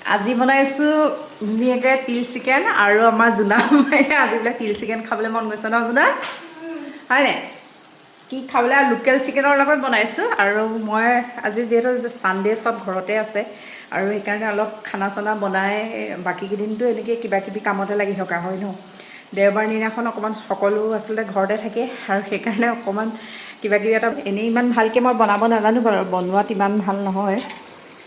আজি বনাইছোঁ ধুনীয়াকৈ তিল চিকেন আৰু আমাৰ জোনা মায়ে আজি বোলে তিল চিকেন খাবলৈ মন গৈছে ন জোনা হয়নে কি খাবলৈ আৰু লোকেল চিকেনৰ লগত বনাইছোঁ আৰু মই আজি যিহেতু ছানডে' চব ঘৰতে আছে আৰু সেইকাৰণে অলপ খানা চানা বনাই বাকীকেইদিনটো এনেকৈ কিবা কিবি কামতে লাগি থকা হয় ন দেওবাৰ দিনাখন অকণমান সকলো আচলতে ঘৰতে থাকে আৰু সেইকাৰণে অকণমান কিবা কিবি এটা এনেই ইমান ভালকৈ মই বনাব নাজানো বাৰু বনোৱাত ইমান ভাল নহয়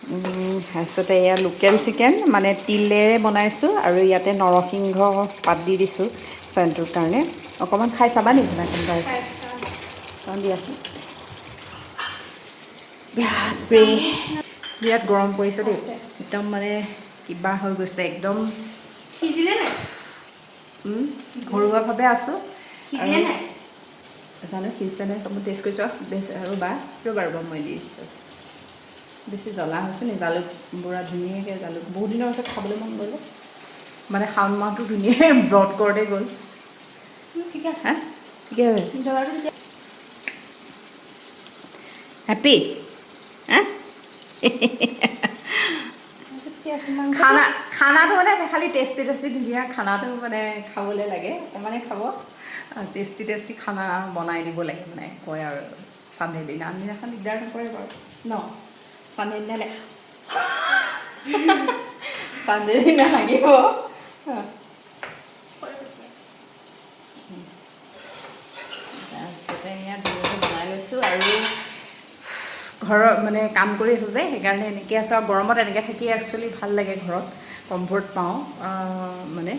তাৰপিছতে এয়া লোকেল চিকেন মানে তিলেৰে বনাইছোঁ আৰু ইয়াতে নৰসিংহ পাত দি দিছোঁ চেণ্টটোৰ কাৰণে অকণমান খাই চাবা নিচিনা কেনেকুৱা হৈছে দি আছোঁ বিৰাট গৰম পৰিছে দেই একদম মানে কিবা হৈ গৈছে একদম সিজিলে নাই ঘৰুৱাভাৱে আছোঁ সিজিলে নাই জানো সিজিছে নাই চব টেষ্ট কৰিছোঁ ৰ'বা মই দি দিছোঁ বেছি জ্বলা হৈছে নি জালুক বুঢ়া ধুনীয়াকৈ জালুক বহুত দিনৰ পাছত খাবলৈ মন গ'ল মানে শাওণ মাহটো ধুনীয়াকৈ ব্ৰত কৰোঁতে গ'ল ঠিক আছে হা ঠিকে হেপী হা খানাটো মানে খালি টেষ্টি ধুনীয়া খানাটো মানে খাবলৈ লাগে অকণমানে খাব টেষ্টি খানা বনাই দিব লাগে মানে কয় আৰু চানডে দিনা আনদিনাখন দিগদাৰ নকৰে বাৰু ন চানডে দিনা চানডে দিনা লাগিব তাৰপিছতে ইয়াত ধুনীয়াকৈ বনাই লৈছোঁ আৰু ঘৰৰ মানে কাম কৰি আছোঁ যে সেইকাৰণে এনেকৈ আছোঁ আৰু গৰমত এনেকৈ থাকি একচুৱেলি ভাল লাগে ঘৰত কমফৰ্ট পাওঁ মানে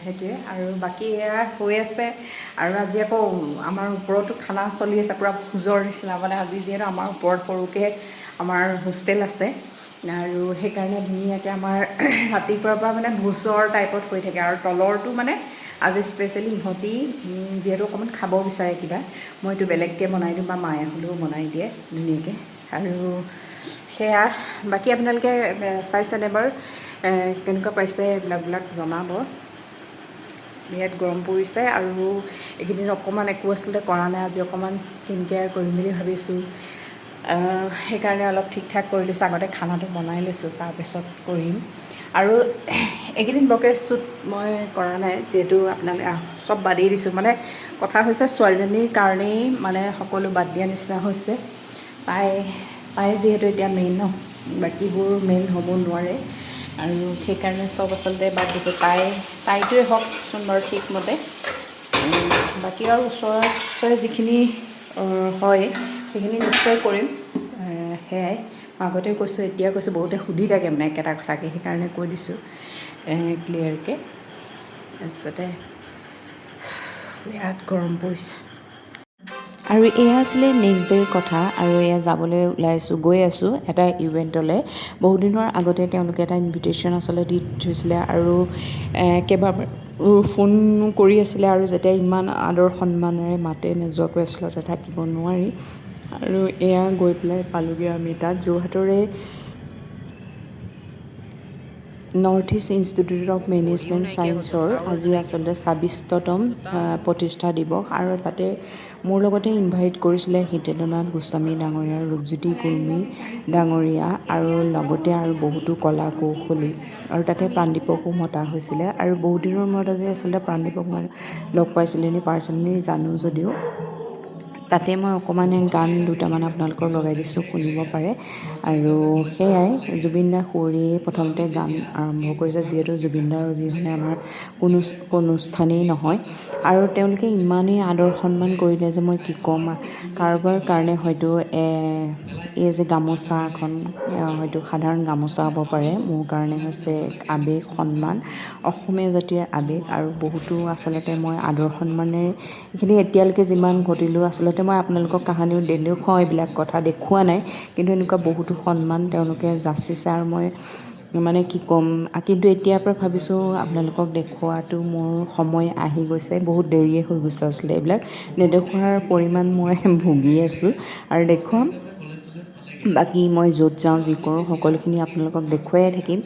সেইটোৱে আৰু বাকী এয়া হৈ আছে আৰু আজি আকৌ আমাৰ ওপৰতো খানা চলি আছে পূৰা ভোজৰ নিচিনা মানে আজি যিহেতু আমাৰ ওপৰত সৰুকৈ আমাৰ হোষ্টেল আছে আৰু সেইকাৰণে ধুনীয়াকৈ আমাৰ ৰাতিপুৱাৰ পৰা মানে ভোজৰ টাইপত হৈ থাকে আৰু তলৰটো মানে আজি স্পেচিয়েলি ইহঁতি যিহেতু অকণমান খাব বিচাৰে কিবা মইতো বেলেগকৈ বনাই দিওঁ বা মায়ে হ'লেও বনাই দিয়ে ধুনীয়াকৈ আৰু সেয়া বাকী আপোনালোকে চাইছেনে বাৰু কেনেকুৱা পাইছে এইবিলাক জনাব বিৰাট গৰম পৰিছে আৰু এইকেইদিন অকণমান একো আচলতে কৰা নাই আজি অকণমান স্কিন কেয়াৰ কৰিম বুলি ভাবিছোঁ সেইকাৰণে অলপ ঠিক ঠাক কৰি লৈছোঁ আগতে খানাটো বনাই লৈছোঁ তাৰপিছত কৰিম আৰু এইকেইদিন বৰকৈ শ্বুট মই কৰা নাই যিহেতু আপোনালোকে চব বাদেই দিছোঁ মানে কথা হৈছে ছোৱালীজনীৰ কাৰণেই মানে সকলো বাদ দিয়া নিচিনা হৈছে তাই যিহেতু এতিয়া মেইন ন বাকীবোৰ মেইন হ'ব নোৱাৰে আৰু সেইকাৰণে চব আচলতে বাদ দিছোঁ তাইটোৱে হওক সুন্দৰ ঠিকমতে বাকী আৰু ওচৰে যিখিনি হয় সেইখিনি নিশ্চয় কৰিম সেয়াই আগতে কৈছোঁ এতিয়া কৈছোঁ বহুতে সুধি থাকে মানে একেটা কথাকে সেইকাৰণে কৈ দিছোঁ ক্লিয়াৰকৈ তাৰপিছতে বিৰাট গৰম পৰিছে আৰু এয়া আছিলে নেক্সট ডে'ৰ কথা আৰু এয়া যাবলৈ গৈ আছোঁ এটা ইভেণ্টলৈ বহুদিনৰ আগতে তেওঁলোকে এটা ইনভিটেশ্যন আচলতে দি থৈছিলে আৰু কেইবাবাৰো ফোন কৰি আছিলে আৰু যেতিয়া ইমান আদৰ সন্মানেৰে মাতে নোযোৱাকৈ আচলতে থাকিব নোৱাৰি আৰু এয়া গৈ পেলাই পালোঁগৈ আমি তাত যোৰহাটৰে north east institute of management ছায়েন্সৰ আজি আচলতে ২৬তম প্ৰতিষ্ঠা দিৱস আৰু তাতে মোৰ লগতে ইনভাইট কৰিছিলে হিতেন্দ্ৰনাথ গোস্বামী ডাঙৰীয়া ৰূপজ্যোতি কুৰ্মী ডাঙৰীয়া আৰু লগতে আৰু বহুতো কলা কৌশলী আৰু তাতে প্ৰাণদীপকো মতা হৈছিলে আৰু বহুত দিনৰ মূৰত আজি আচলতে প্ৰাণদীপক মই লগ পাইছিলোঁ এনেই পাৰ্চনেলি জানো যদিও তাতে মই অকণমান গান দুটামান আপোনালোকক লগাই দিছোঁ শুনিব পাৰে আৰু সেয়াই জুবিন দা সুঁৱৰিয়ে প্ৰথমতে গান আৰম্ভ কৰিছে যিহেতু জুবিন দাৰ অবিহনে আমাৰ কোনো অনুষ্ঠানেই নহয় আৰু তেওঁলোকে ইমানেই আদৰ সন্মান কৰিলে যে মই কি ক'ম কাৰোবাৰ কাৰণে হয়তো এই যে গামোচাখন হয়তো সাধাৰণ গামোচা হ'ব পাৰে মোৰ কাৰণে হৈছে আৱেগ সন্মান অসমীয়া জাতিৰ আৱেগ আৰু বহুতো আচলতে মই আদৰ সন্মানেৰে এইখিনি এতিয়ালৈকে যিমান ঘটিলোঁ আচলতে মই আপোনালোকক কাহানিও নেদেখুৱাওঁ এইবিলাক কথা দেখুওৱা নাই কিন্তু এনেকুৱা বহুতো সন্মান তেওঁলোকে যাচিছে আৰু মই মানে কি ক'ম কিন্তু এতিয়াৰ পৰা ভাবিছোঁ আপোনালোকক দেখুওৱাটো মোৰ সময় আহি গৈছে বহুত দেৰিয়ে হৈ গৈছে আচলতে এইবিলাক নেদেখুৱাৰ পৰিমাণ মই ভুগি আছোঁ আৰু দেখুৱাম বাকী মই য'ত যাওঁ যি কৰোঁ সকলোখিনি আপোনালোকক দেখুৱাই থাকিম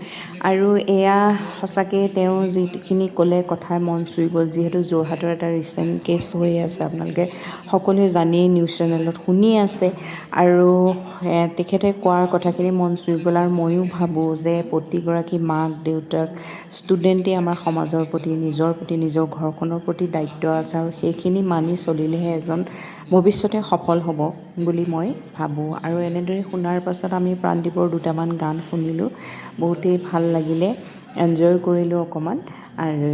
আৰু এয়া সঁচাকৈ তেওঁ যিখিনি ক'লে কথাই মন চুই গ'ল যিহেতু যোৰহাটৰ এটা ৰিচেণ্ট কেছ হৈ আছে আপোনালোকে সকলোৱে জানেই নিউজ চেনেলত শুনি আছে আৰু তেখেতে কোৱাৰ কথাখিনি মন চুই গ'ল আৰু ময়ো ভাবোঁ যে প্ৰতিগৰাকী মাক দেউতাক ষ্টুডেণ্টেই আমাৰ সমাজৰ প্ৰতি নিজৰ ঘৰখনৰ প্ৰতি দায়িত্ব আছে আৰু সেইখিনি মানি চলিলেহে এজন ভৱিষ্যতে সফল হ'ব বুলি মই ভাবোঁ আৰু এনেদৰে শুনাৰ পাছত আমি প্ৰাণদীপৰ দুটামান গান শুনিলোঁ বহুতেই ভাল লাগিলে এনজয় কৰিলোঁ অকণমান আৰু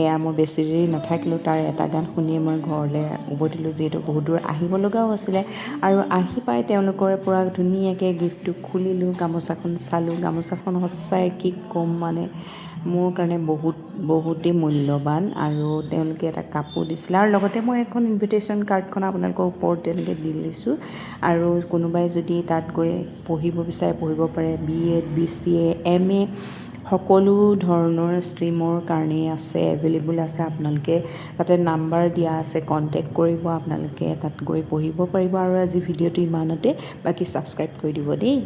এয়া মই বেছি দেৰি নাথাকিলোঁ তাৰ এটা গান শুনিয়ে মই ঘৰলৈ উভতিলোঁ যিহেতু বহুত দূৰ আহিব লগাও আছিলে আৰু আহি পাই তেওঁলোকৰ পৰা ধুনীয়াকৈ গিফ্টটো খুলিলোঁ গামোচাখন চালোঁ গামোচাখন সঁচাই কি ক'ম মানে মোৰ কাৰণে বহুতেই মূল্যৱান আৰু তেওঁলোকে এটা কাপোৰ দিছিলে আৰু লগতে মই এখন ইনভিটেশ্যন কাৰ্ডখন আপোনালোকৰ ওপৰত তেনেকৈ দি দিছোঁ আৰু কোনোবাই যদি তাত গৈ পঢ়িব বিচাৰে পঢ়িব পাৰে BEd BCA MA সকলো ধৰণৰ ষ্ট্ৰীমৰ কাৰণেই আছে এভেইলেবল আছে আপোনালোকে তাতে নাম্বাৰ দিয়া আছে কণ্টেক্ট কৰিব আপোনালোকে তাত গৈ পঢ়িব পাৰিব আৰু আজি ভিডিঅ'টো ইমানতে বাকী ছাবস্ক্ৰাইব কৰি দিব দেই।